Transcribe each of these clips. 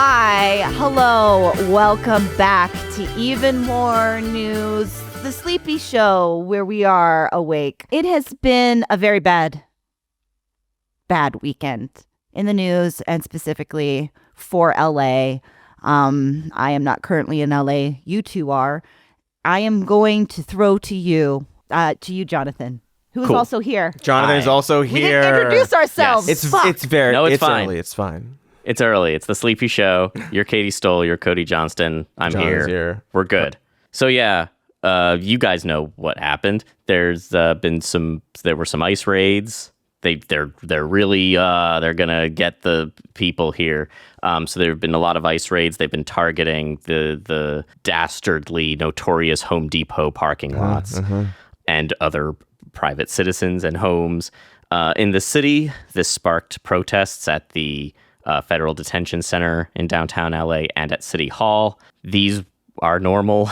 Hi, hello, welcome back to Even More News, the sleepy show where we are awake. It has been a very bad weekend in the news and specifically for LA. I am not currently in LA. You two are. I am going to throw to you, Jonathan, who is also here. Jonathan is also We here. didn't introduce ourselves. Yes. Fuck. No, it's fine. Early. It's fine. It's early. It's the Sleepy Show. You're Katy Stoll. You're Cody Johnston. I'm here. We're good. So yeah, you guys know what happened. There were some ICE raids. They're really they're gonna get the people here. So there have been a lot of ICE raids. They've been targeting the dastardly, notorious Home Depot parking lots and other private citizens and homes in the city. This sparked protests at the Federal Detention Center in downtown LA and at City Hall. These are normal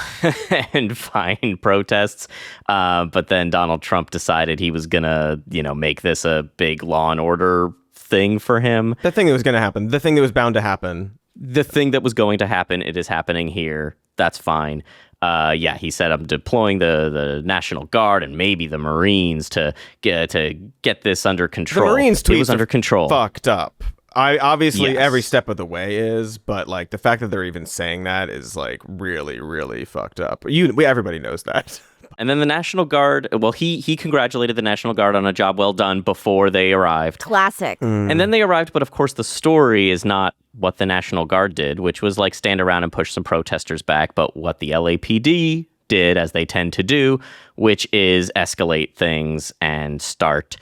and fine protests. But then Donald Trump decided he was going to, make this a big law and order thing for him. The thing that was going to happen. The thing that was bound to happen. The thing that was going to happen. It is happening here. That's fine. He said, I'm deploying the National Guard and maybe the Marines to get this under control. The Marines tweets was under control. Fucked up. Obviously, Yes. every step of the way is, but like the fact that they're even saying that is like really, really fucked up. Everybody knows that. And then the National Guard, well, he congratulated the National Guard on a job well done before they arrived. Classic. And then they arrived, but of course the story is not what the National Guard did, which was like stand around and push some protesters back, but what the LAPD did, as they tend to do, which is escalate things and start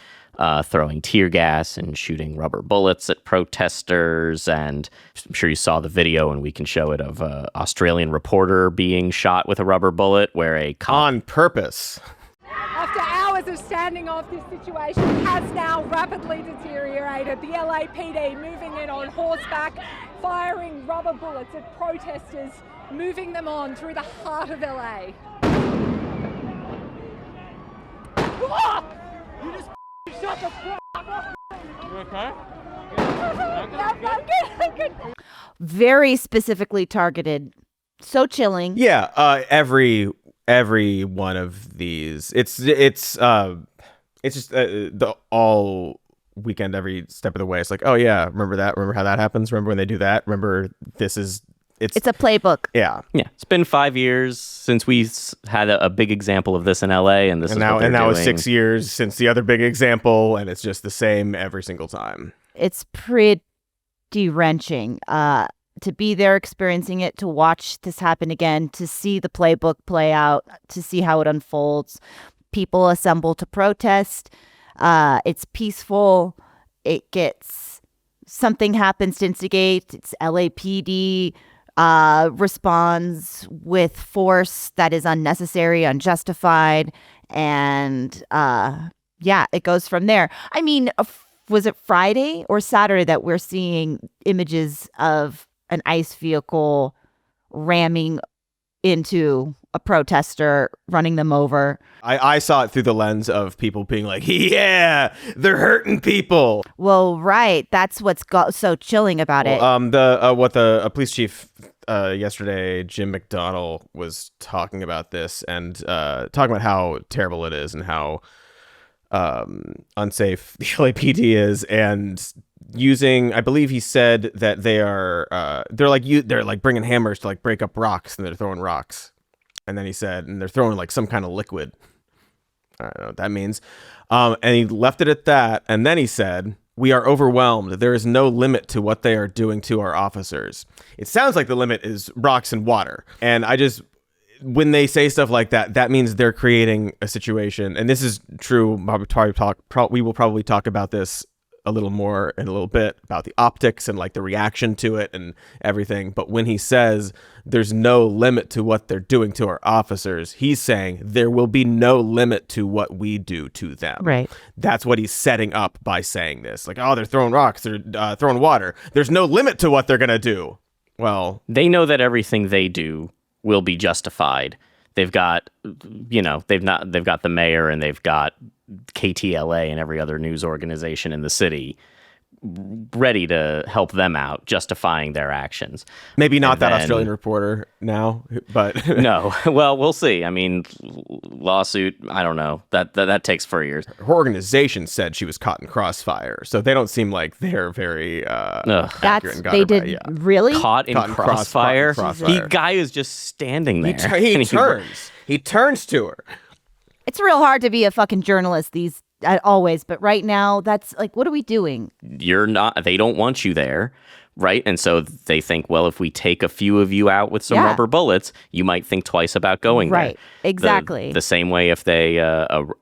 throwing tear gas and shooting rubber bullets at protesters. And I'm sure you saw the video, and we can show it, of an Australian reporter being shot with a rubber bullet where a cop... On purpose. After hours of standing off, this situation has now rapidly deteriorated. The LAPD moving in on horseback, firing rubber bullets at protesters, moving them on through the heart of LA. You just shut the fuck up. You okay? I'm good. Very specifically targeted. So chilling. Yeah, every one of these. It's just the all weekend, every step of the way. It's like, oh yeah, remember that? Remember how that happens? Remember when they do that? Remember this is. It's a playbook. Yeah. It's been 5 years since we had a big example of this in LA, and now it's 6 years since the other big example, and it's just the same every single time. It's pretty wrenching to be there experiencing it, to watch this happen again, to see the playbook play out, to see how it unfolds. People assemble to protest. It's peaceful. Something happens to instigate. It's LAPD responds with force that is unnecessary, unjustified, and it goes from there. I mean, was it Friday or Saturday that we're seeing images of an ICE vehicle ramming into a protester, running them over? I saw it through the lens of people being like, yeah, they're hurting people. Well, right. That's what's so chilling about it. The police chief yesterday, Jim McDonnell, was talking about this and talking about how terrible it is and how unsafe the LAPD is, and using, I believe he said that they're like bringing hammers to like break up rocks, and they're throwing rocks. And then he said, and they're throwing like some kind of liquid. I don't know what that means. And he left it at that. And then he said, we are overwhelmed. There is no limit to what they are doing to our officers. It sounds like the limit is rocks and water. And when they say stuff like that, that means they're creating a situation. And this is true. We will probably talk about this a little more in a little bit, about the optics and like the reaction to it and everything. But when he says there's no limit to what they're doing to our officers, he's saying there will be no limit to what we do to them. Right. That's what he's setting up by saying this. Like, oh, they're throwing rocks, they're throwing water. There's no limit to what they're going to do. Well, they know that everything they do will be justified. They've got, they've got the mayor, and they've got KTLA and every other news organization in the city ready to help them out, justifying their actions. Maybe not that Australian reporter now, but no. Well, we'll see. I mean, lawsuit, I don't know. That takes 4 years. Her organization said she was caught in crossfire, so they don't seem like they're very accurate. Really caught in crossfire. The guy is just standing there. He turns to her. It's real hard to be a fucking journalist always, but right now, that's like, what are we doing? They don't want you there, right? And so they think, well, if we take a few of you out with some rubber bullets, you might think twice about going there. Right, exactly. The same way if they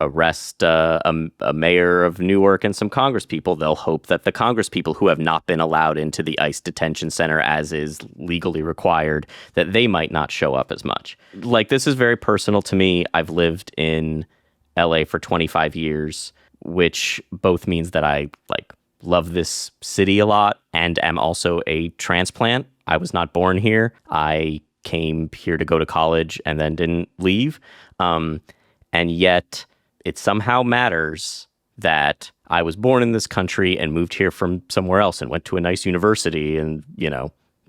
arrest a mayor of Newark and some Congress people, they'll hope that the Congress people who have not been allowed into the ICE detention center as is legally required, that they might not show up as much. Like, this is very personal to me. I've lived in LA for 25 years, which both means that I love this city a lot and am also a transplant. I was not born here. I came here to go to college and then didn't leave. And yet it somehow matters that I was born in this country and moved here from somewhere else and went to a nice university and,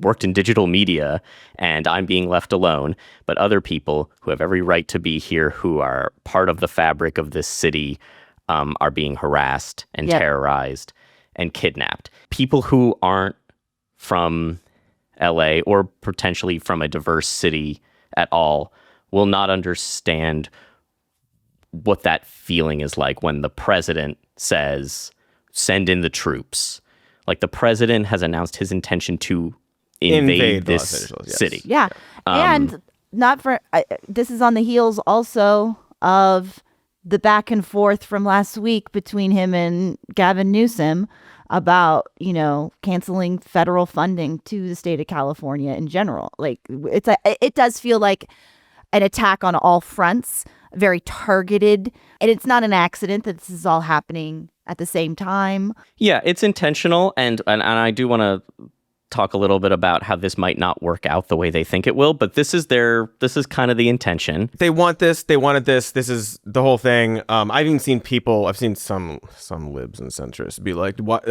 worked in digital media, and I'm being left alone. But other people who have every right to be here, who are part of the fabric of this city, are being harassed and terrorized and kidnapped. People who aren't from LA or potentially from a diverse city at all will not understand what that feeling is like when the president says, send in the troops. Like, the president has announced his intention to invade this city. Yeah. And this is on the heels also of the back and forth from last week between him and Gavin Newsom about, canceling federal funding to the state of California in general. Like, it does feel like an attack on all fronts, very targeted. And it's not an accident that this is all happening at the same time. Yeah, it's intentional. And I do want to talk a little bit about how this might not work out the way they think it will, but this is kind of the intention. They want this, they wanted this is the whole thing. I've even seen some libs and centrists be like, what,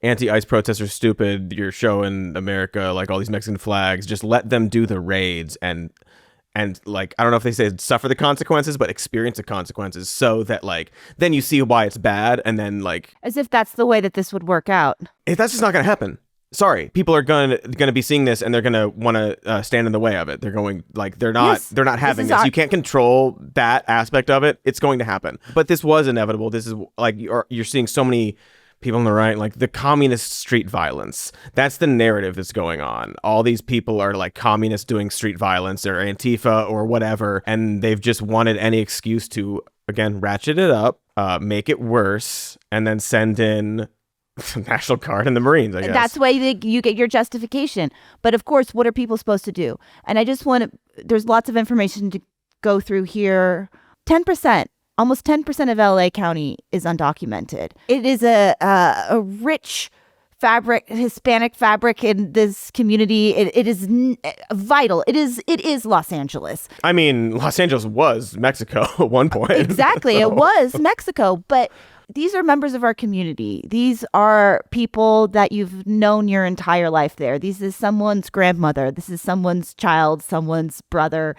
anti-ICE protesters stupid, you're showing America like all these Mexican flags, just let them do the raids and like, I don't know if they say suffer the consequences, but experience the consequences, so that like then you see why it's bad, and then like, as if that's the way that this would work out. That's just not going to happen. Sorry, people are going to be seeing this and they're going to want to stand in the way of it. They're going they're not having this. You can't control that aspect of it. It's going to happen. But this was inevitable. This is like you're seeing so many people on the right, like the communist street violence. That's the narrative that's going on. All these people are like communists doing street violence or Antifa or whatever, and they've just wanted any excuse to, again, ratchet it up, make it worse, and then send in National Guard and the Marines, I guess. That's why you get your justification. But of course, what are people supposed to do? And I just there's lots of information to go through here. 10%, almost 10% of LA County is undocumented. It is a rich Hispanic fabric in this community. It is vital. It is Los Angeles. I mean, Los Angeles was Mexico at one point. Exactly. So. It was Mexico, but these are members of our community. These are people that you've known your entire life there. This is someone's grandmother. This is someone's child, someone's brother,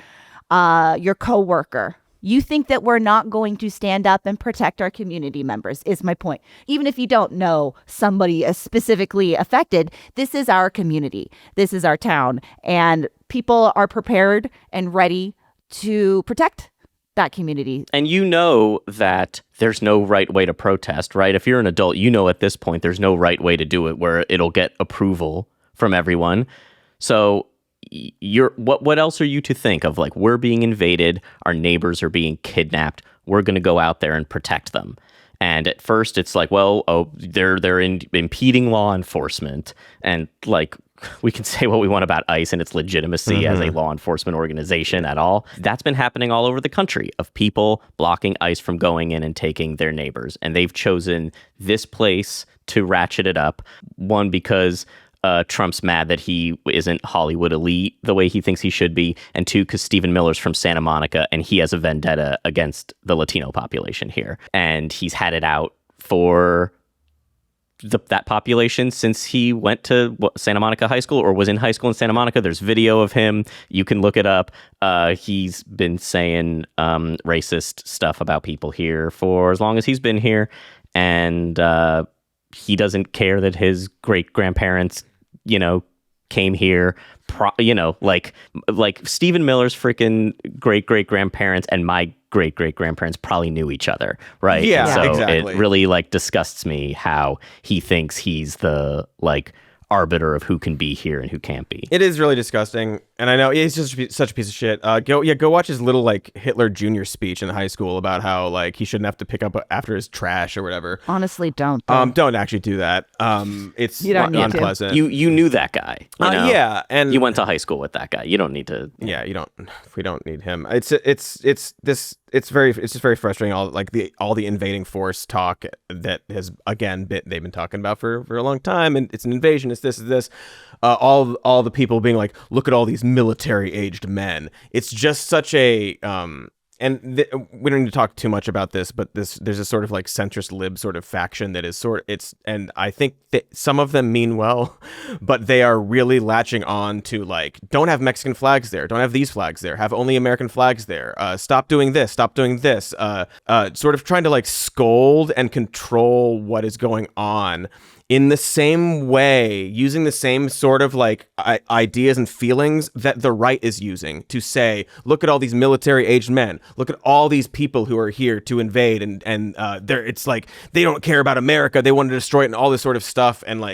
your coworker. You think that we're not going to stand up and protect our community members, is my point. Even if you don't know somebody specifically affected, this is our community. This is our town. And people are prepared and ready to protect that community. And you know that there's no right way to protest, right? If you're an adult, you know at this point there's no right way to do it where it'll get approval from everyone. So what else are you to think of? Like, we're being invaded, our neighbors are being kidnapped, we're going to go out there and protect them. And at first it's like, well, they're impeding law enforcement, and like, we can say what we want about ICE and its legitimacy as a law enforcement organization at all. That's been happening all over the country, of people blocking ICE from going in and taking their neighbors. And they've chosen this place to ratchet it up. One, because Trump's mad that he isn't Hollywood elite the way he thinks he should be. And two, because Stephen Miller's from Santa Monica and he has a vendetta against the Latino population here. And he's had it out for that population since he went to Santa Monica High School or was in high school in Santa Monica. There's video of him. You can look it up. He's been saying racist stuff about people here for as long as he's been here. And he doesn't care that his great-grandparents, came here. Like Stephen Miller's freaking great-great-grandparents and my great-great-grandparents probably knew each other, right? Yeah, and so exactly. It really disgusts me how he thinks he's the arbiter of who can be here and who can't be. It is really disgusting, and I know he's just such a piece of shit. Go watch his little Hitler Jr. speech in high school about how he shouldn't have to pick up after his trash or whatever. Honestly, don't. Don't actually do that. It's You don't need to. unpleasant. You knew that guy. Yeah, and you went to high school with that guy. You don't need to. Yeah, you don't. We don't need him. It's just very frustrating. All the invading force talk that has they've been talking about for a long time, and it's an invasion. It's this. All the people being like, look at all these military aged men. It's just such a we don't need to talk too much about this, but there's a sort of centrist lib sort of faction that is and I think that some of them mean well, but they are really latching on to don't have Mexican flags there, don't have these flags there, have only American flags there, stop doing this, sort of trying to scold and control what is going on in the same way, using the same sort of ideas and feelings that the right is using to say, look at all these military aged men, look at all these people who are here to invade, and it's they don't care about America, they want to destroy it, and all this sort of stuff. And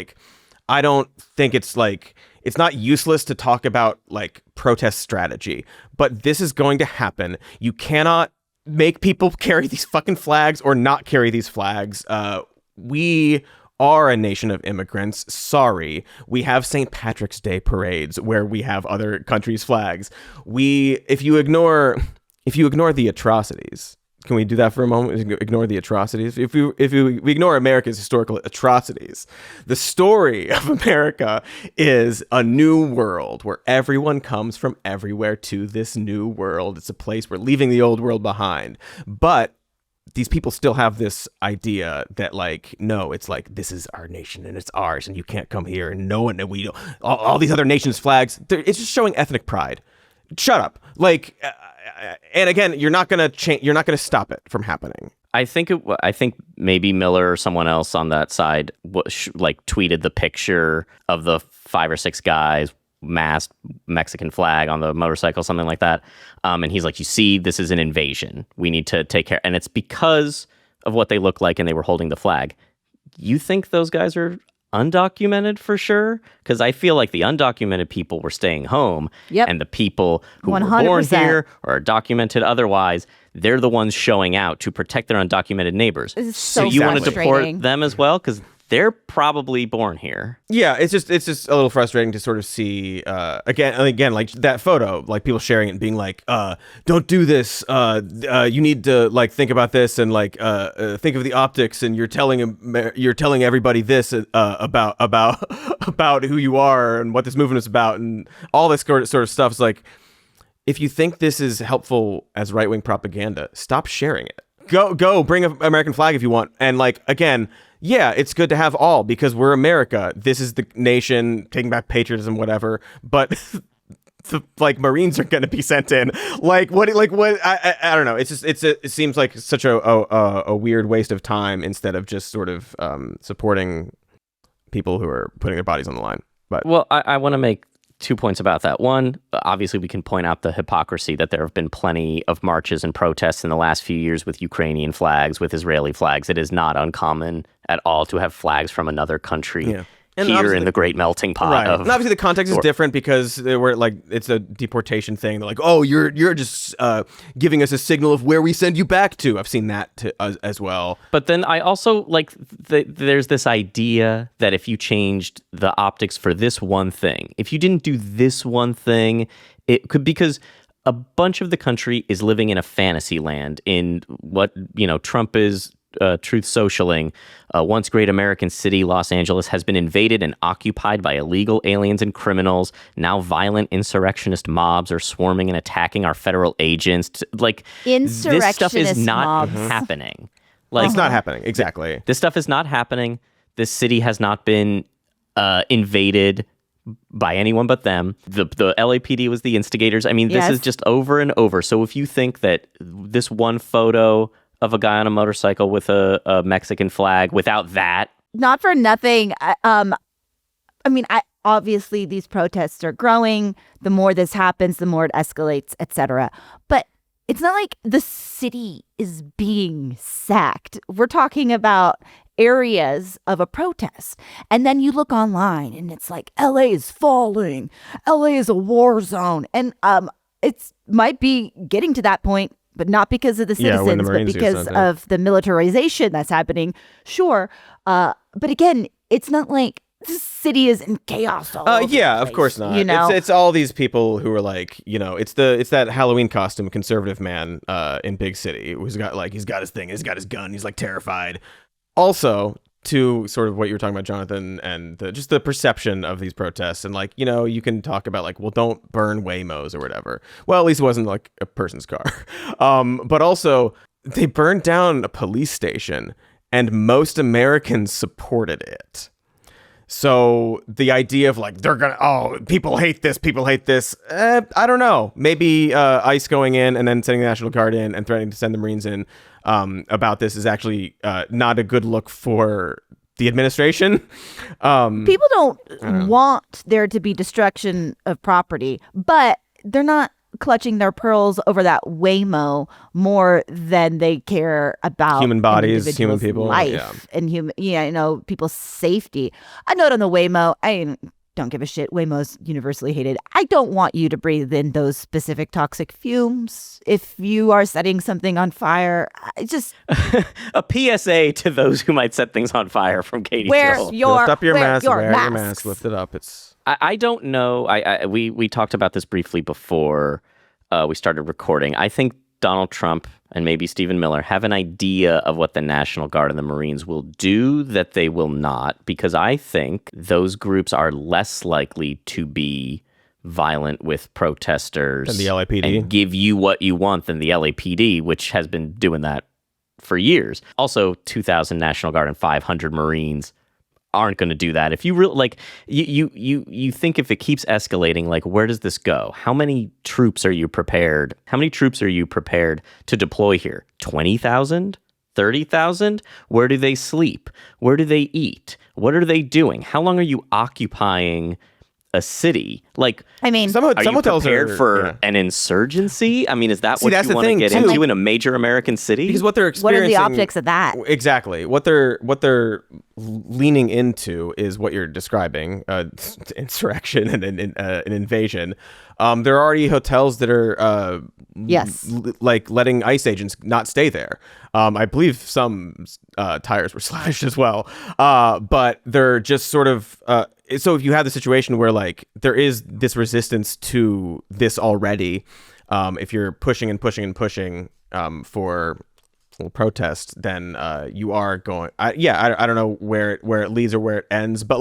I don't think it's not useless to talk about protest strategy, but this is going to happen. You cannot make people carry these fucking flags or not carry these flags. We are a nation of immigrants. Sorry. We have St. Patrick's Day parades where we have other countries' flags. If you ignore the atrocities, can we do that for a moment? Ignore the atrocities. If we ignore America's historical atrocities, the story of America is a new world where everyone comes from everywhere to this new world. It's a place we're leaving the old world behind. But these people still have this idea that no, it's this is our nation and it's ours and you can't come here and no one, and we don't, all these other nations' flags, it's just showing ethnic pride. Shut up. And again, you're not going to stop it from happening. I think maybe Miller or someone else on that side tweeted the picture of the 5 or 6 guys masked Mexican flag on the motorcycle, something like that. And he's like, you see, this is an invasion. We need to take care. And it's because of what they look like and they were holding the flag. You think those guys are undocumented for sure? Because I feel like the undocumented people were staying home. Yep. And the people who 100%. were born here or are documented otherwise, they're the ones showing out to protect their undocumented neighbors. So you want to frustrating. deport them as well? Because they're probably born here. Yeah, it's just a little frustrating to sort of see again that photo, people sharing it and being don't do this. You need to think about this and think of the optics, and you're telling everybody this about who you are and what this movement is about and all this sort of stuff. It's if you think this is helpful as right-wing propaganda, stop sharing it. Go bring an American flag if you want. And again, yeah, it's good to have all because we're America. This is the nation, taking back patriotism, whatever. But the Marines are going to be sent in. What? I don't know. It's just it seems like such a weird waste of time instead of just sort of supporting people who are putting their bodies on the line. But I want to make 2 points about that. One, obviously we can point out the hypocrisy that there have been plenty of marches and protests in the last few years with Ukrainian flags, with Israeli flags. It is not uncommon at all to have flags from another country. Yeah. And here in the great melting pot. Right. And obviously the context is different because they were it's a deportation thing. They're oh, you're just giving us a signal of where we send you back to. I've seen that as well. But then I also there's this idea that if you changed the optics for this one thing, if you didn't do this one thing, it could, because a bunch of the country is living in a fantasy land in what, Trump is Truth Socialing. Once great American city, Los Angeles has been invaded and occupied by illegal aliens and criminals. Now violent insurrectionist mobs are swarming and attacking our federal agents. This stuff is not happening. It's not happening. Exactly. This stuff is not happening. This city has not been invaded by anyone but them. The LAPD was the instigators. I mean, this is just over and over. So if you think that this one photo of a guy on a motorcycle with a Mexican flag, without that, not for nothing. Obviously these protests are growing. The more this happens, the more it escalates, etc. But it's not like the city is being sacked. We're talking about areas of a protest. And then you look online and it's like, LA is falling. LA is a war zone. And it might be getting to that point, but not because of the citizens, but because of the militarization that's happening. Sure. But again, it's not like this city is in chaos. Of course not. It's all these people who are like, it's that Halloween costume conservative man in big city who's got he's got his thing, he's got his gun, he's like terrified. Also, to sort of what you were talking about, Jonathan, and just the perception of these protests, and you can talk about well, don't burn Waymos or whatever. Well, at least it wasn't like a person's car. But also, they burned down a police station, and most Americans supported it. So the idea of people hate this, I don't know. Maybe ICE going in and then sending the National Guard in and threatening to send the Marines in about this is actually not a good look for the administration. People don't want there to be destruction of property, but they're not clutching their pearls over that Waymo more than they care about human bodies, human people, life, and people's safety. A note on the Waymo: I don't give a shit. Waymo's universally hated. I don't want you to breathe in those specific toxic fumes. If you are setting something on fire, just a PSA to those who might set things on fire from Katy. Lift up your mask. Wear your mask. Lift it up. I don't know. We talked about this briefly before we started recording. I think Donald Trump and maybe Stephen Miller have an idea of what the National Guard and the Marines will do that they will not, because I think those groups are less likely to be violent with protesters than the LAPD and give you what you want than the LAPD, which has been doing that for years. Also, 2,000 National Guard and 500 Marines aren't going to do that. If you really you think if it keeps escalating, where does this go? How many troops are you prepared? How many troops are you prepared to deploy here? 20,000? 30,000? Where do they sleep? Where do they eat? What are they doing? How long are you occupying a city? some are you prepared for an insurgency? I mean, is that what you want to get into in a major American city? Because what they're experiencing, what are the optics of that? Exactly. What they're leaning into is what you're describing, insurrection and an invasion. There are already hotels that are letting ICE agents not stay there. I believe some tires were slashed as well. But they're just sort of so if you have the situation where there is this resistance to this already, if you're pushing and pushing and pushing for protest, then you are going. I don't know where it leads or where it ends, but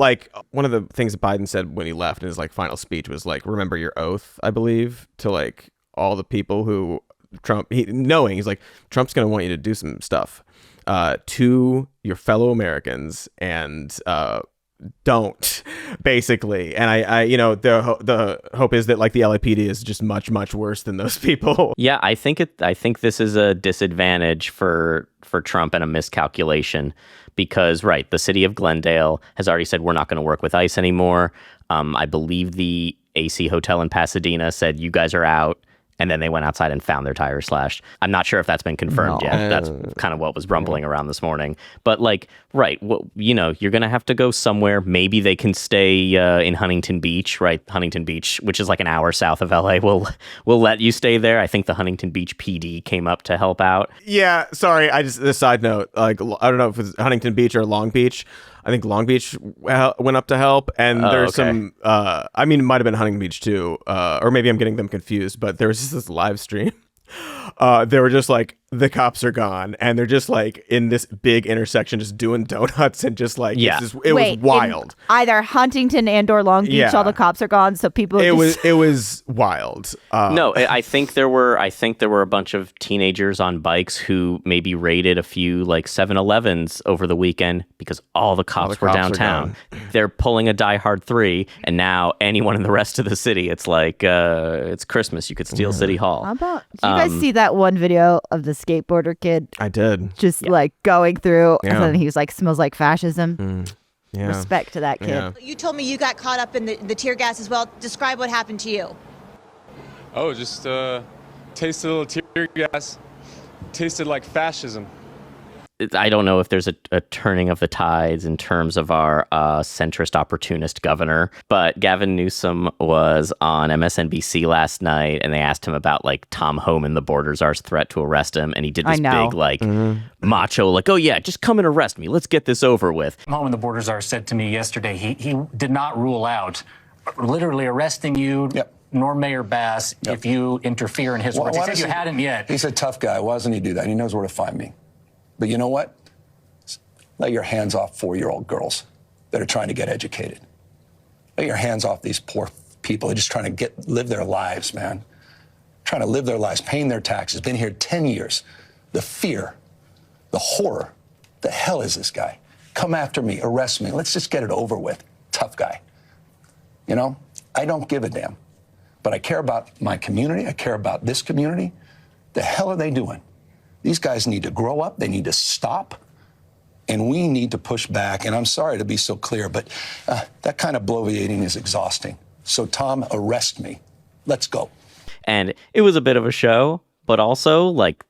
one of the things that Biden said when he left in his final speech was remember your oath, I believe, to all the people who he's Trump's going to want you to do some stuff to your fellow Americans, and don't, basically. And I the hope is that the LAPD is just much, much worse than those people. Yeah, I think this is a disadvantage for Trump and a miscalculation, because the city of Glendale has already said we're not going to work with ICE anymore. I believe the AC Hotel in Pasadena said you guys are out. And then they went outside and found their tires slashed. I'm not sure if that's been confirmed yet. That's kind of what was rumbling around this morning. But you're going to have to go somewhere. Maybe they can stay in Huntington Beach, right? Huntington Beach, which is an hour south of LA, will let you stay there. I think the Huntington Beach PD came up to help out. Yeah, sorry. A side note, I don't know if it's Huntington Beach or Long Beach. I think Long Beach went up to help, and there's some. It might have been Huntington Beach too, or maybe I'm getting them confused. But there was just this live stream. They were just the cops are gone, and they're just like in this big intersection, just doing donuts and just like it was wild. Either Huntington and or Long Beach, all the cops are gone, so people. It was wild. No, I think there were a bunch of teenagers on bikes who maybe raided a few like 7-Elevens over the weekend because all the cops were downtown. They're pulling a Die Hard 3, and now anyone in the rest of the city, it's like it's Christmas. You could steal City Hall. How about? Did you guys see that one video of the skateboarder kid? I did. Just like going through, and then he was like, "Smells like fascism." Yeah. Respect to that kid. Yeah. You told me you got caught up in the tear gas as well. Describe what happened to you. Oh, just tasted a little tear gas. Tasted like fascism. I don't know if there's a turning of the tides in terms of our centrist opportunist governor, but Gavin Newsom was on MSNBC last night, and they asked him about like Tom Homan, the border czar's threat to arrest him, and he did this big like macho like, oh yeah, just come and arrest me, let's get this over with. Homan, the border czar, said to me yesterday he did not rule out literally arresting you. Yep. Nor Mayor Bass if you interfere in his words. He said you hadn't yet. He's a tough guy. Why doesn't he do that? He knows where to find me. But you know what? Let your hands off 4-year-old girls that are trying to get educated. Let your hands off these poor people. They're just trying to live their lives, man. Trying to live their lives, paying their taxes. Been here 10 years. The fear, the horror. The hell is this guy? Come after me, arrest me. Let's just get it over with. Tough guy. You know, I don't give a damn. But I care about my community. I care about this community. The hell are they doing? These guys need to grow up. They need to stop. And we need to push back. And I'm sorry to be so clear, but that kind of bloviating is exhausting. So, Tom, arrest me. Let's go. And it was a bit of a show, but also, like,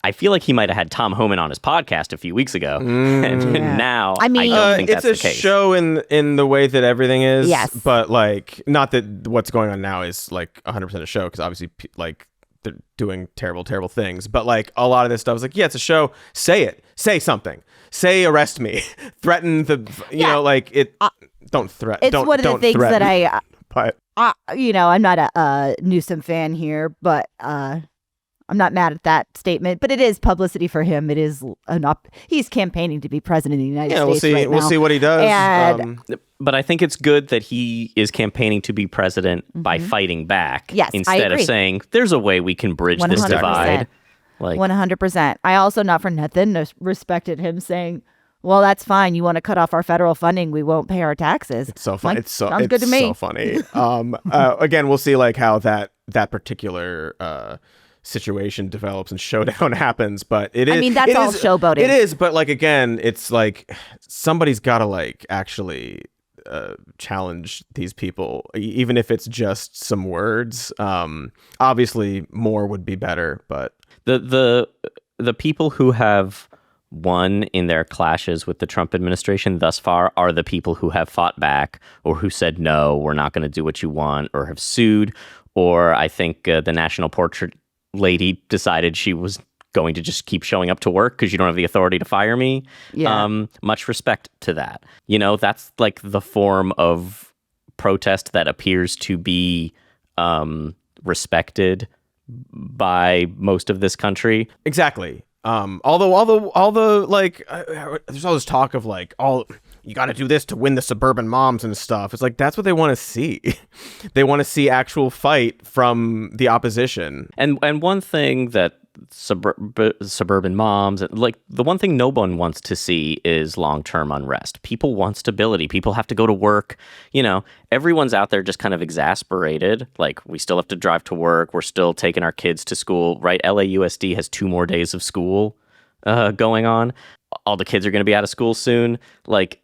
I feel like he might have had Tom Homan on his podcast a few weeks ago. And now, I don't think that's the case. It's a show in the way that everything is. Yes. But, like, not that what's going on now is, like, 100% a show, because obviously, like, they're doing terrible, terrible things. But like a lot of this stuff is like, yeah, it's a show. Say it. Say something. Say arrest me. Threaten the, you know, like it. Don't threaten. It's one of the things threaten, that but you know, I'm not a Newsom fan here, but I'm not mad at that statement. But it is publicity for him. It is he's campaigning to be president of the United States. We'll see. Right we'll now. see what he does. And, but I think it's good that he is campaigning to be president by fighting back. Yes, instead of saying there's a way we can bridge this 100%. divide. Like 100%. I also, not for nothing, respected him saying, well, that's fine. You want to cut off our federal funding, we won't pay our taxes. It's so funny. Like, sounds good to me. So funny. Again, we'll see like how that particular situation develops and showdown happens, but it is. I mean, that's all showboating. It is, but like again, it's like somebody's got to like actually challenge these people, even if it's just some words. Obviously, more would be better, but the people who have won in their clashes with the Trump administration thus far are the people who have fought back or who said, no, we're not going to do what you want, or have sued. Or I think the National Portrait lady decided she was going to just keep showing up to work because you don't have the authority to fire me. Yeah. Much respect to that. You know, that's like the form of protest that appears to be respected by most of this country. Exactly. Although like there's all this talk of like you got to do this to win the suburban moms and stuff. It's like that's what they want to see. They want to see actual fight from the opposition. And one thing that suburban moms, like the one thing no one wants to see is long-term unrest. People want stability. People have to go to work. You know, everyone's out there just kind of exasperated. Like, we still have to drive to work. We're still taking our kids to school, right? LAUSD has 2 more days of school going on. All the kids are going to be out of school soon. Like,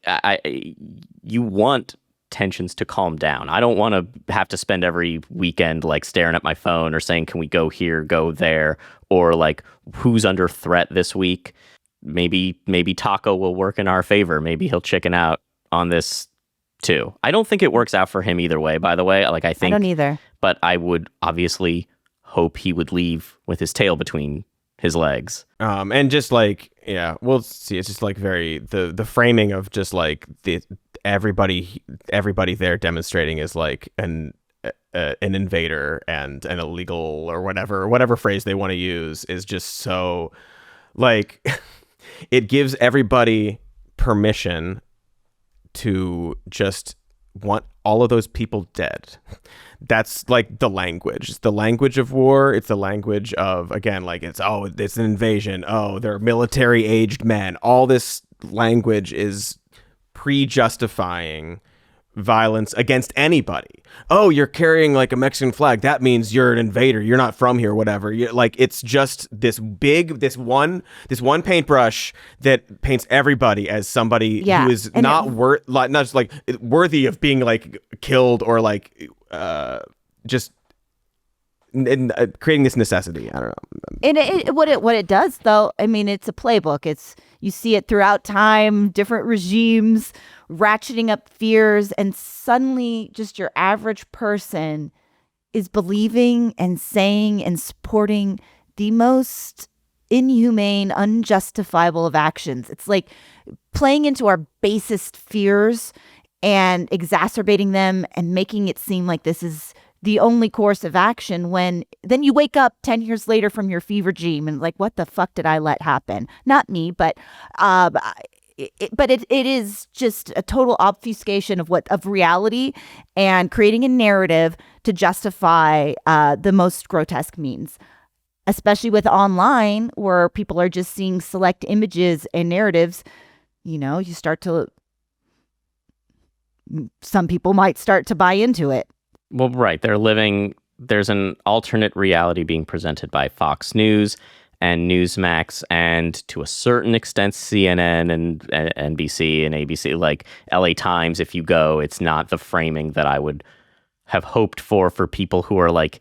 you want tensions to calm down. I don't want to have to spend every weekend like staring at my phone or saying, can we go here, go there, or like who's under threat this week. Maybe Taco will work in our favor. Maybe he'll chicken out on this too. I don't think it works out for him either way, by the way. Like, I don't either. But I would obviously hope he would leave with his tail between his legs. And just like, yeah, we'll see. It's just like very the framing of just like everybody there demonstrating is like an invader and an illegal or whatever phrase they want to use is just so like it gives everybody permission to just want all of those people dead. That's like the language. It's the language of war. It's the language of, again, like it's an invasion. Oh, they're military aged men. All this language is pre-justifying violence against anybody. Oh, you're carrying like a Mexican flag. That means you're an invader. You're not from here, whatever. Like it's just this one paintbrush that paints everybody as somebody who is not just like worthy of being like killed or like just creating this necessity. I don't know. And what it does though, I mean, it's a playbook. You see it throughout time, different regimes ratcheting up fears, and suddenly just your average person is believing and saying and supporting the most inhumane, unjustifiable of actions. It's like playing into our basest fears and exacerbating them and making it seem like this is the only course of action, when then you wake up 10 years later from your fever dream and like, what the fuck did I let happen? Not me, but it is just a total obfuscation of reality and creating a narrative to justify the most grotesque means, especially with online where people are just seeing select images and narratives. Some people might start to buy into it. Well, right. There's an alternate reality being presented by Fox News and Newsmax, and to a certain extent, CNN and NBC and ABC, like LA Times. If you go, it's not the framing that I would have hoped for people who are like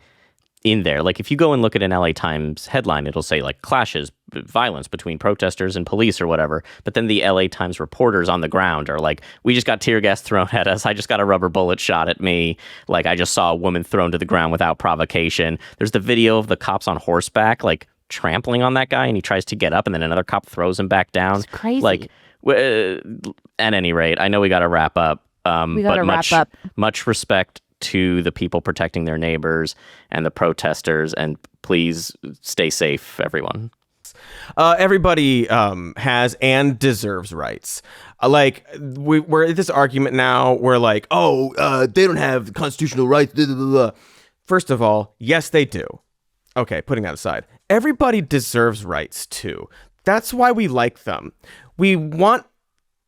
in there. Like if you go and look at an LA Times headline, it'll say like clashes, violence between protesters and police or whatever. But then the LA Times reporters on the ground are like, we just got tear gas thrown at us. I just got a rubber bullet shot at me. Like I just saw a woman thrown to the ground without provocation. There's the video of the cops on horseback, like trampling on that guy, and he tries to get up and then another cop throws him back down. It's crazy. Like, at any rate, I know we got to wrap up. Much respect to the people protecting their neighbors and the protesters, and please stay safe, everyone. Everybody has and deserves rights. We're at this argument now where like, they don't have constitutional rights. Blah, blah, blah. First of all, yes, they do. Okay, putting that aside, everybody deserves rights too. That's why we like them. We want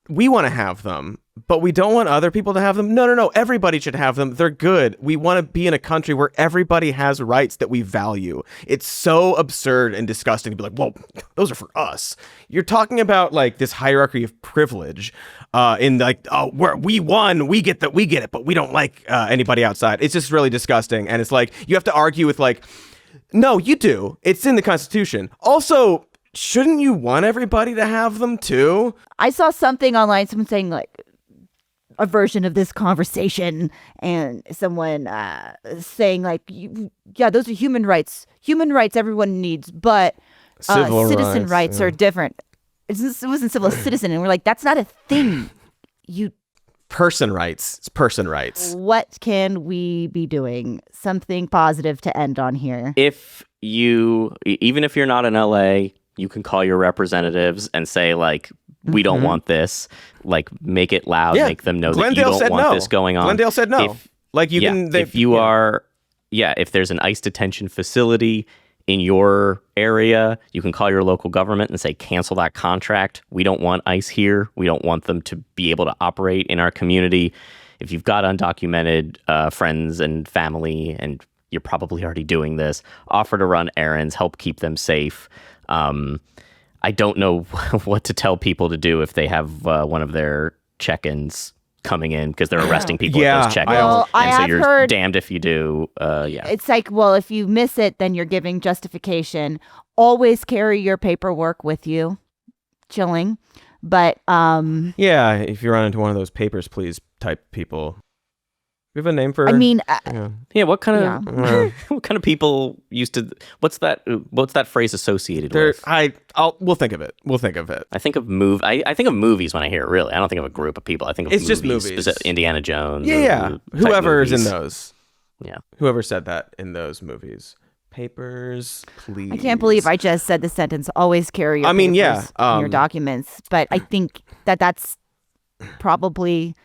to have them, but we don't want other people to have them. No. Everybody should have them. They're good. We want to be in a country where everybody has rights that we value. It's so absurd and disgusting to be like, well, those are for us. You're talking about like this hierarchy of privilege in like, we won, we get it, but we don't like anybody outside. It's just really disgusting. And it's like, you have to argue with like, no, you do. It's in the Constitution. Also, shouldn't you want everybody to have them too? I saw something online, someone saying like a version of this conversation, and someone saying like, those are human rights. Human rights everyone needs, but citizen rights are different. It wasn't civil citizen, and we're like, that's not a thing. Person rights. It's person rights. What can we be doing? Something positive to end on here. Even if you're not in LA, you can call your representatives and say like, we don't want this. Like, make it loud. Yeah. Make them know Glendale that you don't want this going on. Glendale said no. If there's an ICE detention facility in your area, you can call your local government and say, cancel that contract. We don't want ICE here. We don't want them to be able to operate in our community. If you've got undocumented friends and family, and you're probably already doing this, offer to run errands, help keep them safe. I don't know what to tell people to do if they have one of their check-ins coming in, because they're arresting people at those check-ins. So you're damned if you do. It's like, well, if you miss it, then you're giving justification. Always carry your paperwork with you. Chilling. But if you run into one of those papers, please type people. We have a name for. I mean, what kind of what kind of people used to? What's that phrase associated with? We'll think of it. I think of movies when I hear it. Really, I don't think of a group of people. I think of it's movies. Just movies. Indiana Jones. Whoever's in those. Yeah. Whoever said that in those movies. Papers, please. I can't believe I just said the sentence, always carry your papers in your documents. But I think that's probably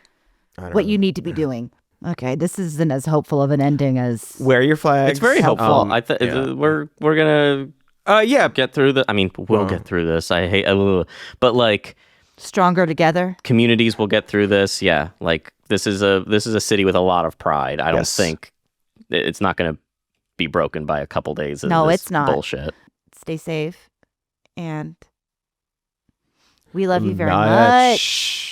what you need to be doing. Okay, this isn't as hopeful of an ending as... Wear your flags. It's very hopeful. We're going to get through the... I mean, we'll get through this. I hate... but like... Stronger together. Communities will get through this. Yeah, like this is a city with a lot of pride. I don't think it's not going to be broken by a couple days of this it's not. bullshit. Stay safe, and we love you very much.